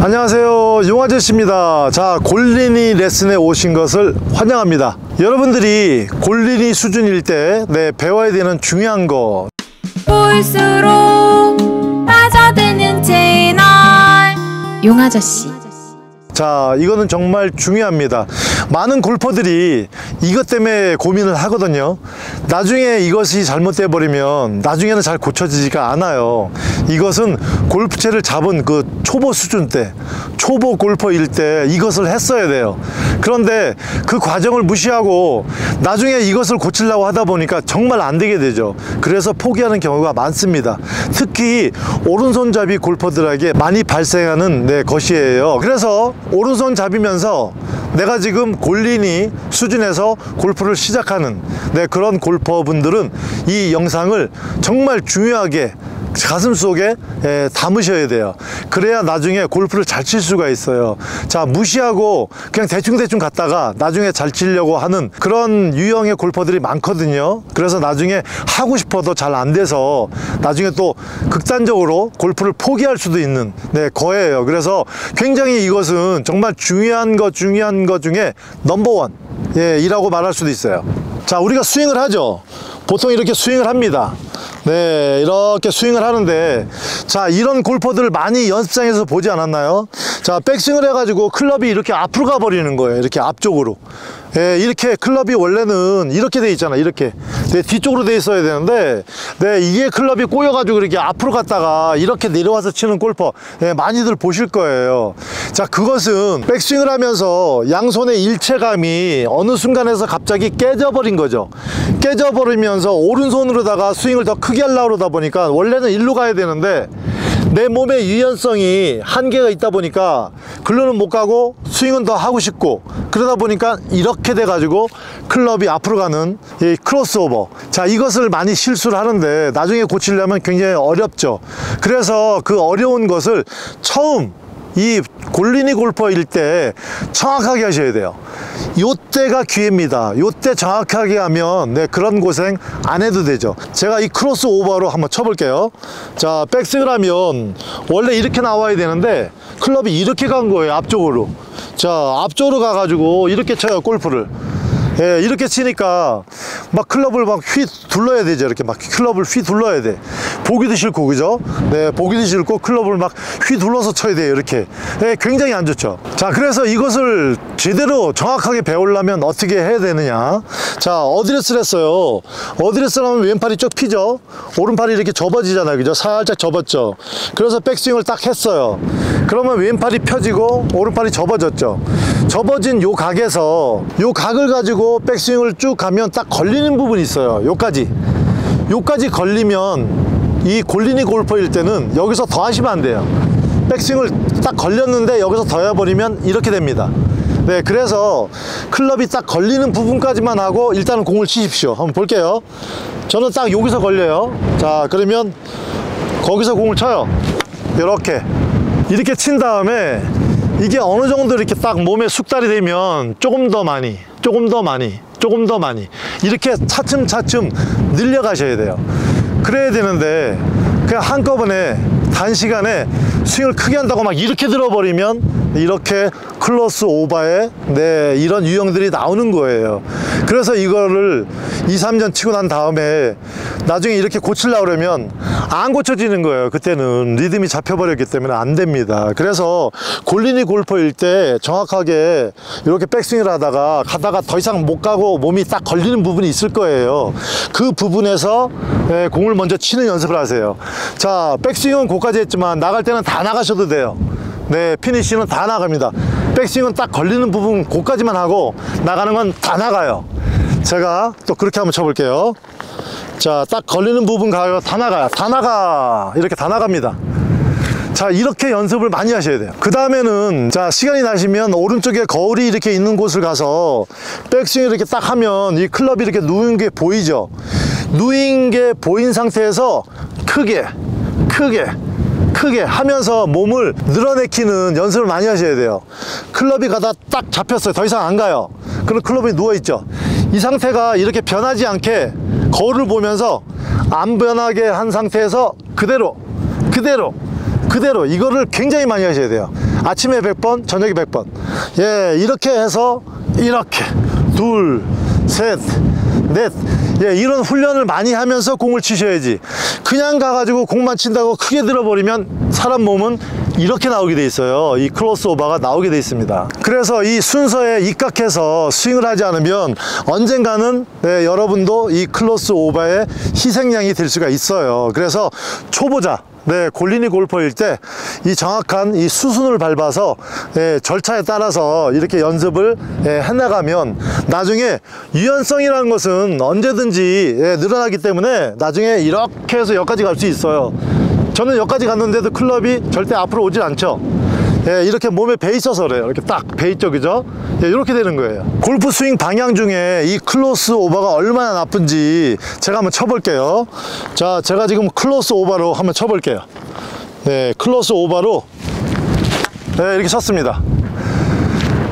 안녕하세요, 용아저씨입니다. 자, 골린이 레슨에 오신 것을 환영합니다. 여러분들이 골린이 수준일 때 배워야 되는 중요한 거, 볼수록 빠져드는 채널 용아저씨. 자, 이거는 정말 중요합니다. 많은 골퍼들이 이것 때문에 고민을 하거든요. 나중에 이것이 잘못돼 버리면 나중에는 잘 고쳐지지가 않아요. 이것은 골프채를 잡은 그 초보 수준 때, 초보 골퍼일 때 이것을 했어야 돼요. 그런데 그 과정을 무시하고 나중에 이것을 고치려고 하다 보니까 정말 안 되게 되죠. 그래서 포기하는 경우가 많습니다. 특히 오른손잡이 골퍼들에게 많이 발생하는 것이에요. 그래서 오른손 잡이면서 내가 지금 골린이 수준에서 골프를 시작하는 그런 골퍼분들은 이 영상을 정말 중요하게 가슴속에 담으셔야 돼요. 그래야 나중에 골프를 잘 칠 수가 있어요. 자, 무시하고 그냥 대충대충 갔다가 나중에 잘 치려고 하는 그런 유형의 골퍼들이 많거든요. 그래서 나중에 하고 싶어도 잘 안 돼서 나중에 또 극단적으로 골프를 포기할 수도 있는 거예요. 그래서 굉장히 이것은 정말 중요한 것 중에 넘버원 이라고 말할 수도 있어요. 자, 우리가 스윙을 하죠. 보통 이렇게 스윙을 합니다. 이렇게 스윙을 하는데, 자, 이런 골퍼들을 많이 연습장에서 보지 않았나요? 자, 백스윙을 해가지고 클럽이 이렇게 앞으로 가버리는 거예요. 이렇게 앞쪽으로. 이렇게 클럽이 원래는 이렇게 돼 있잖아. 이렇게 뒤쪽으로 돼 있어야 되는데 이게 클럽이 꼬여가지고 이렇게 앞으로 갔다가 이렇게 내려와서 치는 골퍼 많이들 보실 거예요. 자, 그것은 백스윙을 하면서 양손의 일체감이 어느 순간에서 갑자기 깨져버린 거죠. 깨져버리면서 오른손으로다가 스윙을 더 크게 하려고 그러다 보니까 원래는 일로 가야 되는데 내 몸의 유연성이 한계가 있다 보니까 글로는 못 가고 스윙은 더 하고 싶고, 그러다 보니까 이렇게 돼 가지고 클럽이 앞으로 가는 이 크로스오버, 자, 이것을 많이 실수를 하는데 나중에 고치려면 굉장히 어렵죠. 그래서 그 어려운 것을 처음 이 골린이 골퍼일 때 정확하게 하셔야 돼요. 요때가 기회입니다. 요때 정확하게 하면 그런 고생 안 해도 되죠. 제가 이 크로스 오버로 한번 쳐볼게요. 자, 백스윙을 하면 원래 이렇게 나와야 되는데 클럽이 이렇게 간 거예요. 앞쪽으로. 자, 앞쪽으로 가가지고 이렇게 쳐요, 골프를. 이렇게 치니까 막 클럽을 막 휘 둘러야 되죠. 이렇게 막 클럽을 휘 둘러야 돼. 보기도 싫고, 그죠? 보기도 싫고 클럽을 막 휘 둘러서 쳐야 돼요. 이렇게. 굉장히 안 좋죠. 자, 그래서 이것을 제대로 정확하게 배우려면 어떻게 해야 되느냐. 자, 어드레스를 했어요. 어드레스를 하면 왼팔이 쭉 피죠. 오른팔이 이렇게 접어지잖아요. 그죠? 살짝 접었죠. 그래서 백스윙을 딱 했어요. 그러면 왼팔이 펴지고 오른팔이 접어졌죠. 접어진 요 각에서 요 각을 가지고 백스윙을 쭉 가면 딱 걸리는 부분이 있어요. 요까지 걸리면 이 골린이 골퍼일 때는 여기서 더 하시면 안 돼요. 백스윙을 딱 걸렸는데 여기서 더 해버리면 이렇게 됩니다. 그래서 클럽이 딱 걸리는 부분까지만 하고 일단은 공을 치십시오. 한번 볼게요. 저는 딱 여기서 걸려요. 자, 그러면 거기서 공을 쳐요. 이렇게 친 다음에 이게 어느 정도 이렇게 딱 몸에 숙달이 되면 조금 더 많이 이렇게 차츰차츰 늘려가셔야 돼요. 그래야 되는데 그냥 한꺼번에 단시간에 스윙을 크게 한다고 막 이렇게 들어버리면 이렇게 클로스 오버에 이런 유형들이 나오는 거예요. 그래서 이거를 2-3년 치고 난 다음에 나중에 이렇게 고치려고 그러면 안 고쳐지는 거예요. 그때는 리듬이 잡혀버렸기 때문에 안 됩니다. 그래서 골린이 골퍼일 때 정확하게 이렇게 백스윙을 하다가 더 이상 못 가고 몸이 딱 걸리는 부분이 있을 거예요. 그 부분에서 공을 먼저 치는 연습을 하세요. 자, 백스윙은 고까지 했지만 나갈 때는 다 나가셔도 돼요. 피니쉬는 다 나갑니다. 백스윙은 딱 걸리는 부분 고까지만 하고 나가는 건 다 나가요. 제가 또 그렇게 한번 쳐볼게요. 자, 딱 걸리는 부분 가요. 다 나가. 이렇게 다 나갑니다. 자, 이렇게 연습을 많이 하셔야 돼요. 그 다음에는, 자, 시간이 나시면 오른쪽에 거울이 이렇게 있는 곳을 가서 백스윙 이렇게 딱 하면 이 클럽이 이렇게 누운 게 보이죠? 누인 게 보인 상태에서 크게 하면서 몸을 늘어내키는 연습을 많이 하셔야 돼요. 클럽이 가다 딱 잡혔어요. 더 이상 안 가요. 그럼 클럽이 누워있죠. 이 상태가 이렇게 변하지 않게 거울을 보면서 안 변하게 한 상태에서 그대로 이거를 굉장히 많이 하셔야 돼요. 아침에 100번, 저녁에 100번. 예, 이렇게 해서 이렇게 둘, 셋, 넷. 예, 이런 훈련을 많이 하면서 공을 치셔야지. 그냥 가가지고 공만 친다고 크게 들어버리면 사람 몸은 이렇게 나오게 돼 있어요. 이 크로스 오버가 나오게 돼 있습니다. 그래서 이 순서에 입각해서 스윙을 하지 않으면 언젠가는 네, 여러분도 이 크로스 오버의 희생양이 될 수가 있어요. 그래서 초보자, 네, 골린이 골퍼일 때 이 정확한 이 수순을 밟아서 절차에 따라서 이렇게 연습을 해나가면 나중에 유연성이라는 것은 언제든지 늘어나기 때문에 나중에 이렇게 해서 여기까지 갈 수 있어요. 저는 여기까지 갔는데도 클럽이 절대 앞으로 오질 않죠. 이렇게 몸에 배 있어서 그래요. 이렇게 딱 배 있죠, 그죠? 이렇게 되는 거예요. 골프 스윙 방향 중에 이 클로스 오버가 얼마나 나쁜지 제가 한번 쳐볼게요. 자, 제가 지금 클로스 오버로 한번 쳐볼게요. 네, 클로스 오버로 이렇게 쳤습니다.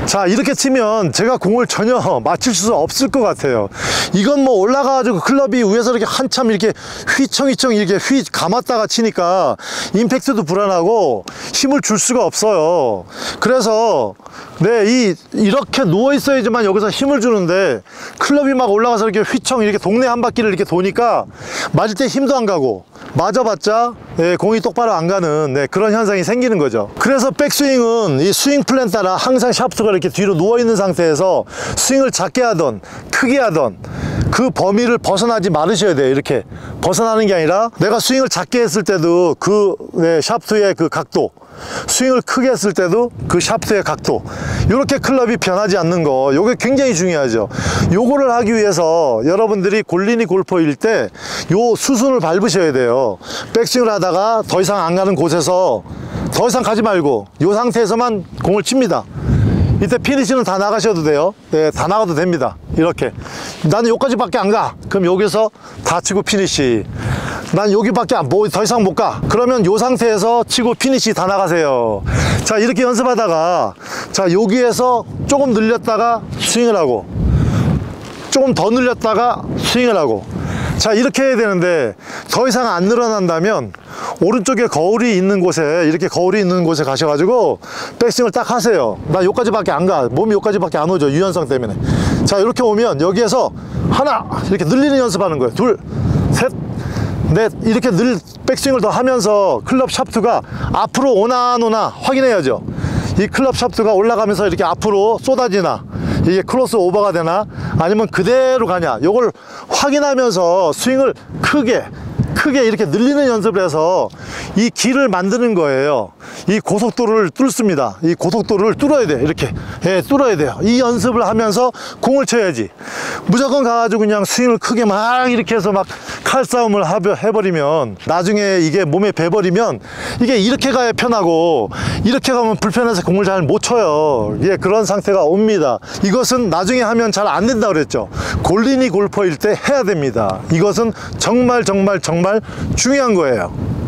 자, 이렇게 치면 제가 공을 전혀 맞출 수 없을 것 같아요. 이건 뭐 올라가가지고 클럽이 위에서 이렇게 한참 이렇게 휘청휘청 이렇게 감았다가 치니까 임팩트도 불안하고 힘을 줄 수가 없어요. 그래서 네, 이렇게 누워 있어야지만 여기서 힘을 주는데 클럽이 막 올라가서 이렇게 휘청 이렇게 동네 한 바퀴를 이렇게 도니까 맞을 때 힘도 안 가고 맞아봤자 공이 똑바로 안 가는 그런 현상이 생기는 거죠. 그래서 백스윙은 이 스윙 플랜 따라 항상 샤프트가 이렇게 뒤로 누워있는 상태에서 스윙을 작게 하던 크게 하던 그 범위를 벗어나지 말으셔야 돼요. 이렇게 벗어나는 게 아니라 내가 스윙을 작게 했을 때도 그 샤프트의 그 각도, 스윙을 크게 했을 때도 그 샤프트의 각도, 이렇게 클럽이 변하지 않는 거, 요게 굉장히 중요하죠. 요거를 하기 위해서 여러분들이 골린이 골퍼일 때 요 수순을 밟으셔야 돼요. 백스윙을 하다가 더 이상 안 가는 곳에서 더 이상 가지 말고 요 상태에서만 공을 칩니다. 이때 피니시는 다 나가셔도 돼요. 네, 다 나가도 됩니다. 이렇게 나는 여기까지밖에 안 가. 그럼 여기서 다 치고 피니시. 난 여기밖에 더 이상 못 가. 그러면 요 상태에서 치고 피니시 다 나가세요. 자, 이렇게 연습하다가 자, 여기에서 조금 늘렸다가 스윙을 하고 조금 더 늘렸다가 스윙을 하고, 자, 이렇게 해야 되는데 더 이상 안 늘어난다면 오른쪽에 거울이 있는 곳에, 이렇게 거울이 있는 곳에 가셔가지고 백스윙을 딱 하세요. 나 여기까지밖에 안 가. 몸이 여기까지밖에 안 오죠, 유연성 때문에. 자, 이렇게 오면 여기에서 하나 이렇게 늘리는 연습하는 거예요. 둘, 셋, 넷. 이렇게 백스윙을 더 하면서 클럽 샤프트가 앞으로 오나 안 오나 확인해야죠. 이 클럽 샤프트가 올라가면서 이렇게 앞으로 쏟아지나, 이게 크로스 오버가 되나, 아니면 그대로 가냐, 요걸 확인하면서 스윙을 크게 이렇게 늘리는 연습을 해서 이 길을 만드는 거예요. 이 고속도로를 뚫습니다. 이 고속도로를 뚫어야 돼요. 이렇게 뚫어야 돼요. 이 연습을 하면서 공을 쳐야지. 무조건 가가지고 그냥 스윙을 크게 막 이렇게 해서 막 칼싸움을 해버리면 나중에 이게 몸에 배버리면 이게 이렇게 가야 편하고 이렇게 가면 불편해서 공을 잘 못 쳐요. 예, 그런 상태가 옵니다. 이것은 나중에 하면 잘 안 된다고 그랬죠. 골린이 골퍼일 때 해야 됩니다. 이것은 정말 중요한 거예요.